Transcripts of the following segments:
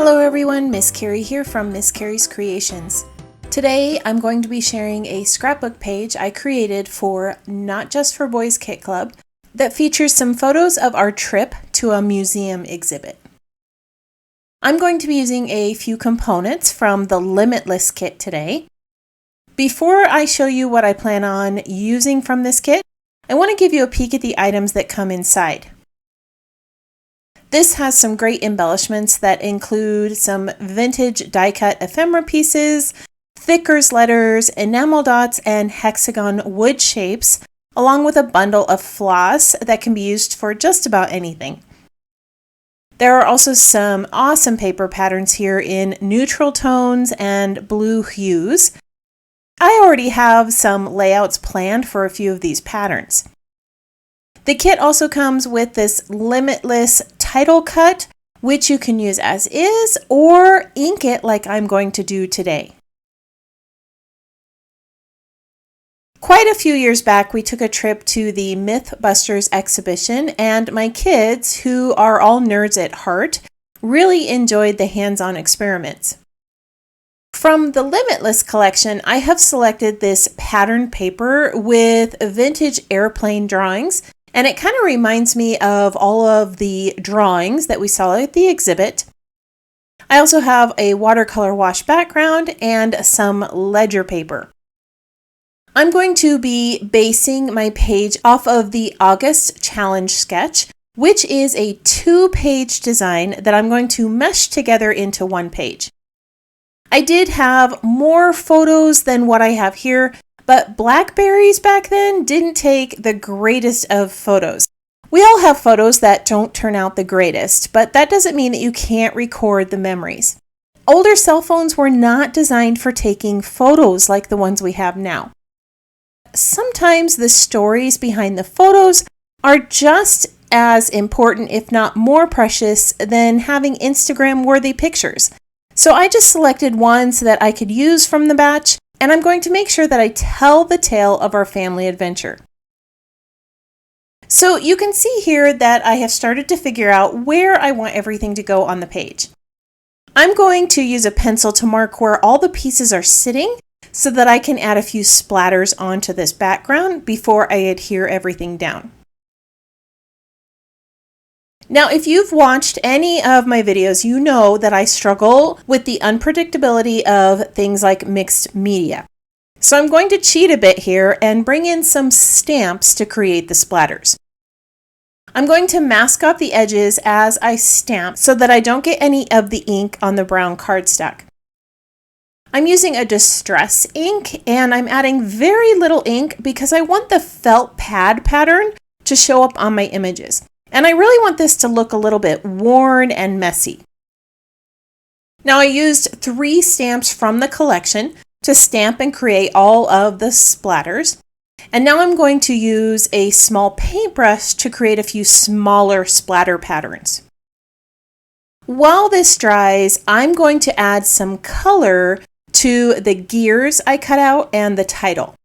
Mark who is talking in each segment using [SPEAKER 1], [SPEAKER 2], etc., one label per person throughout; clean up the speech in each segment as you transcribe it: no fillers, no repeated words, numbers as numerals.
[SPEAKER 1] Hello everyone, Miss Carrie here from Miss Carrie's Creations. Today I'm going to be sharing a scrapbook page I created for Not Just for Boys Kit Club that features some photos of our trip to a museum exhibit. I'm going to be using a few components from the Limitless Kit today. Before I show you what I plan on using from this kit, I want to give you a peek at the items that come inside. This has some great embellishments that include some vintage die-cut ephemera pieces, thickers letters, enamel dots, and hexagon wood shapes, along with a bundle of floss that can be used for just about anything. There are also some awesome paper patterns here in neutral tones and blue hues. I already have some layouts planned for a few of these patterns. The kit also comes with this Limitless title cut, which you can use as is or ink it like I'm going to do today. Quite a few years back, we took a trip to the Mythbusters exhibition, and my kids, who are all nerds at heart, really enjoyed the hands-on experiments. From the Limitless collection, I have selected this pattern paper with vintage airplane drawings, and it kind of reminds me of all of the drawings that we saw at the exhibit. I also have a watercolor wash background and some ledger paper. I'm going to be basing my page off of the August challenge sketch, which is a 2-page design that I'm going to mesh together into one page. I did have more photos than what I have here, but Blackberries back then didn't take the greatest of photos. We all have photos that don't turn out the greatest, but that doesn't mean that you can't record the memories. Older cell phones were not designed for taking photos like the ones we have now. Sometimes the stories behind the photos are just as important, if not more precious, than having Instagram-worthy pictures. So I just selected ones that I could use from the batch, and I'm going to make sure that I tell the tale of our family adventure. So you can see here that I have started to figure out where I want everything to go on the page. I'm going to use a pencil to mark where all the pieces are sitting so that I can add a few splatters onto this background before I adhere everything down. Now, if you've watched any of my videos, you know that I struggle with the unpredictability of things like mixed media. So I'm going to cheat a bit here and bring in some stamps to create the splatters. I'm going to mask off the edges as I stamp so that I don't get any of the ink on the brown cardstock. I'm using a distress ink, and I'm adding very little ink because I want the felt pad pattern to show up on my images. And I really want this to look a little bit worn and messy. Now I used 3 stamps from the collection to stamp and create all of the splatters. And now I'm going to use a small paintbrush to create a few smaller splatter patterns. While this dries, I'm going to add some color to the gears I cut out and the title.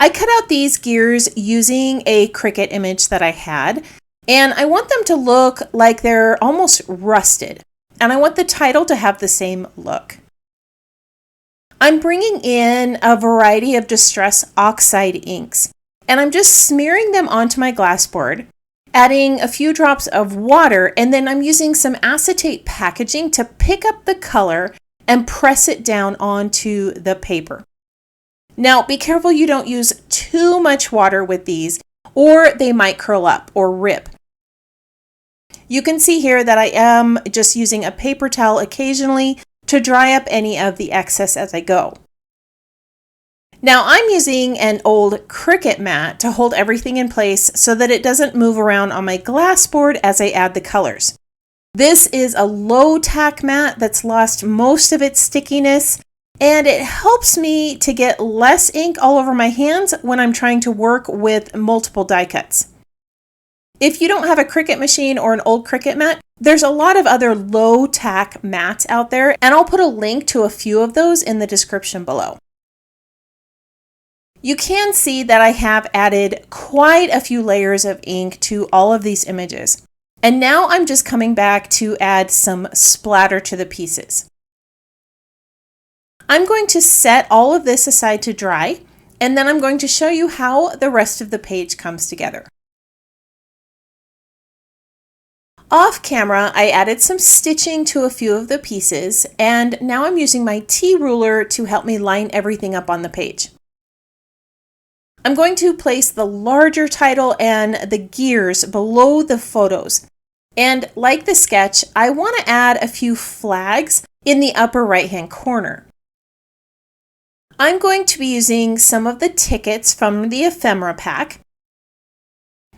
[SPEAKER 1] I cut out these gears using a Cricut image that I had, and I want them to look like they're almost rusted, and I want the title to have the same look. I'm bringing in a variety of Distress Oxide inks, and I'm just smearing them onto my glass board, adding a few drops of water, and then I'm using some acetate packaging to pick up the color and press it down onto the paper. Now, be careful you don't use too much water with these, or they might curl up or rip. You can see here that I am just using a paper towel occasionally to dry up any of the excess as I go. Now, I'm using an old Cricut mat to hold everything in place so that it doesn't move around on my glass board as I add the colors. This is a low-tack mat that's lost most of its stickiness, and it helps me to get less ink all over my hands when I'm trying to work with multiple die cuts. If you don't have a Cricut machine or an old Cricut mat, there's a lot of other low-tack mats out there, and I'll put a link to a few of those in the description below. You can see that I have added quite a few layers of ink to all of these images. And now I'm just coming back to add some splatter to the pieces. I'm going to set all of this aside to dry, and then I'm going to show you how the rest of the page comes together. Off camera, I added some stitching to a few of the pieces, and now I'm using my T-ruler to help me line everything up on the page. I'm going to place the larger title and the gears below the photos. And like the sketch, I want to add a few flags in the upper right-hand corner. I'm going to be using some of the tickets from the ephemera pack.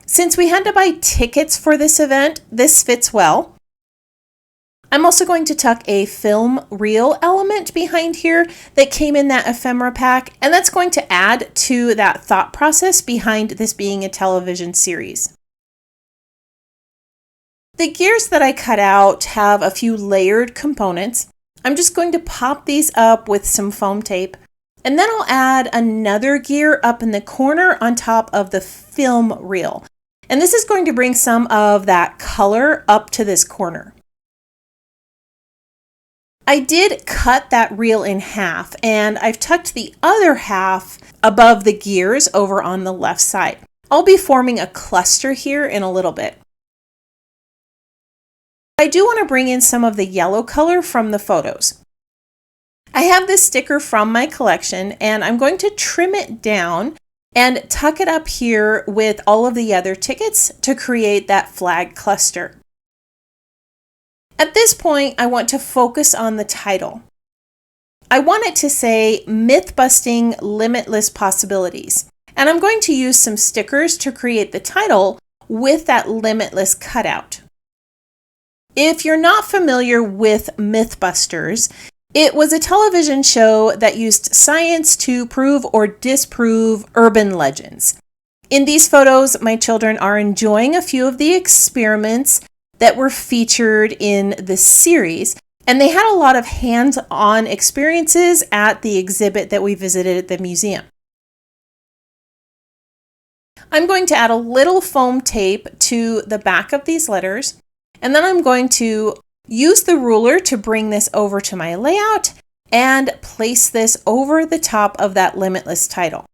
[SPEAKER 1] Since we had to buy tickets for this event, this fits well. I'm also going to tuck a film reel element behind here that came in that ephemera pack, and that's going to add to that thought process behind this being a television series. The gears that I cut out have a few layered components. I'm just going to pop these up with some foam tape, and then I'll add another gear up in the corner on top of the film reel. And this is going to bring some of that color up to this corner. I did cut that reel in half, and I've tucked the other half above the gears over on the left side. I'll be forming a cluster here in a little bit. I do want to bring in some of the yellow color from the photos. I have this sticker from my collection, and I'm going to trim it down and tuck it up here with all of the other tickets to create that flag cluster. At this point, I want to focus on the title. I want it to say Myth-Busting Limitless Possibilities, and I'm going to use some stickers to create the title with that Limitless cutout. If you're not familiar with Mythbusters, it was a television show that used science to prove or disprove urban legends. In these photos, my children are enjoying a few of the experiments that were featured in this series, and they had a lot of hands-on experiences at the exhibit that we visited at the museum. I'm going to add a little foam tape to the back of these letters, and then I'm going to use the ruler to bring this over to my layout and place this over the top of that Limitless title.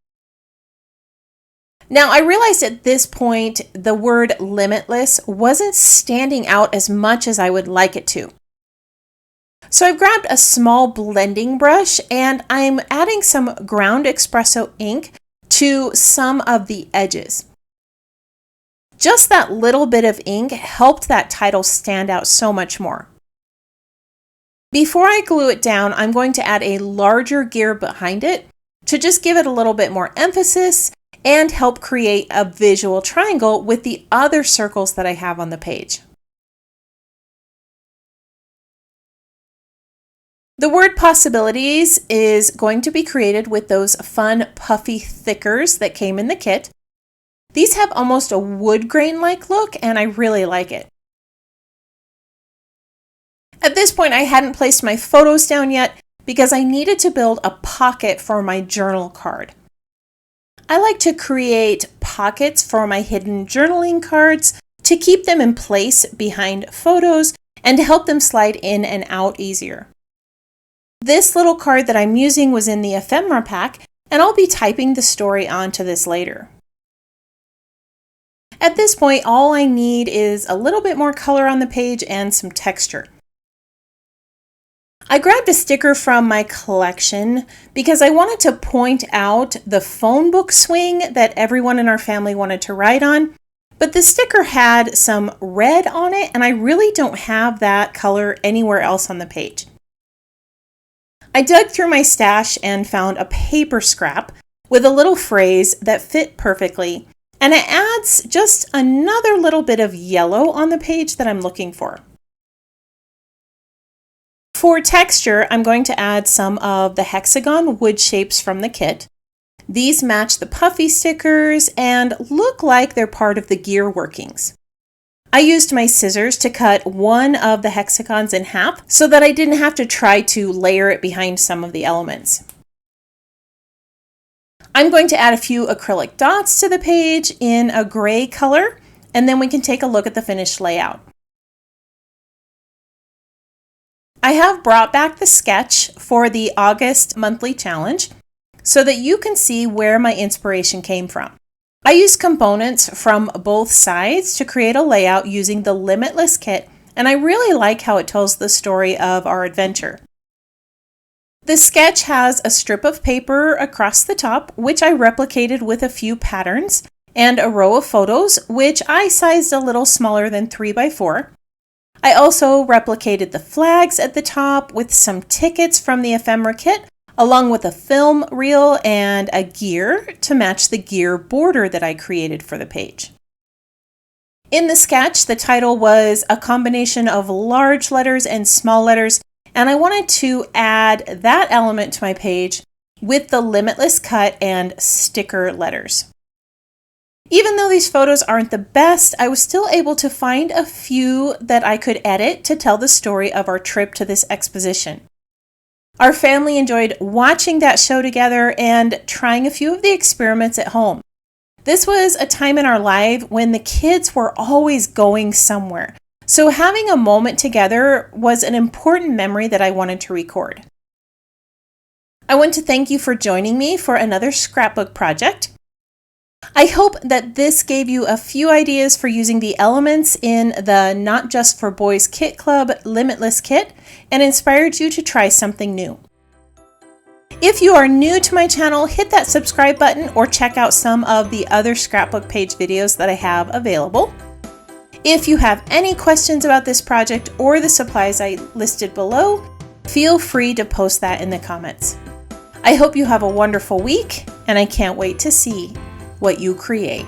[SPEAKER 1] Now, I realized at this point the word limitless wasn't standing out as much as I would like it to. So I've grabbed a small blending brush and I'm adding some ground espresso ink to some of the edges. Just that little bit of ink helped that title stand out so much more. Before I glue it down, I'm going to add a larger gear behind it to just give it a little bit more emphasis and help create a visual triangle with the other circles that I have on the page. The word possibilities is going to be created with those fun puffy thickers that came in the kit. These have almost a wood grain-like look, and I really like it. At this point, I hadn't placed my photos down yet because I needed to build a pocket for my journal card. I like to create pockets for my hidden journaling cards to keep them in place behind photos and to help them slide in and out easier. This little card that I'm using was in the ephemera pack, and I'll be typing the story onto this later. At this point, all I need is a little bit more color on the page and some texture. I grabbed a sticker from my collection because I wanted to point out the phone book swing that everyone in our family wanted to ride on, but the sticker had some red on it, and I really don't have that color anywhere else on the page. I dug through my stash and found a paper scrap with a little phrase that fit perfectly, and it adds just another little bit of yellow on the page that I'm looking for. For texture, I'm going to add some of the Hexagon wood shapes from the kit. These match the puffy stickers and look like they're part of the gear workings. I used my scissors to cut one of the hexagons in half so that I didn't have to try to layer it behind some of the elements. I'm going to add a few acrylic dots to the page in a gray color, and then we can take a look at the finished layout. I have brought back the sketch for the August monthly challenge so that you can see where my inspiration came from. I used components from both sides to create a layout using the Limitless Kit, and I really like how it tells the story of our adventure. The sketch has a strip of paper across the top, which I replicated with a few patterns, and a row of photos, which I sized a little smaller than 3x4. I also replicated the flags at the top with some tickets from the ephemera kit, along with a film reel and a gear to match the gear border that I created for the page. In the sketch, the title was a combination of large letters and small letters, and I wanted to add that element to my page with the Limitless cut and sticker letters. Even though these photos aren't the best, I was still able to find a few that I could edit to tell the story of our trip to this exposition. Our family enjoyed watching that show together and trying a few of the experiments at home. This was a time in our life when the kids were always going somewhere, so having a moment together was an important memory that I wanted to record. I want to thank you for joining me for another scrapbook project. I hope that this gave you a few ideas for using the elements in the Not Just for Boys Kit Club Limitless Kit and inspired you to try something new. If you are new to my channel, hit that subscribe button or check out some of the other scrapbook page videos that I have available. If you have any questions about this project or the supplies I listed below, feel free to post that in the comments. I hope you have a wonderful week, and I can't wait to see what you create.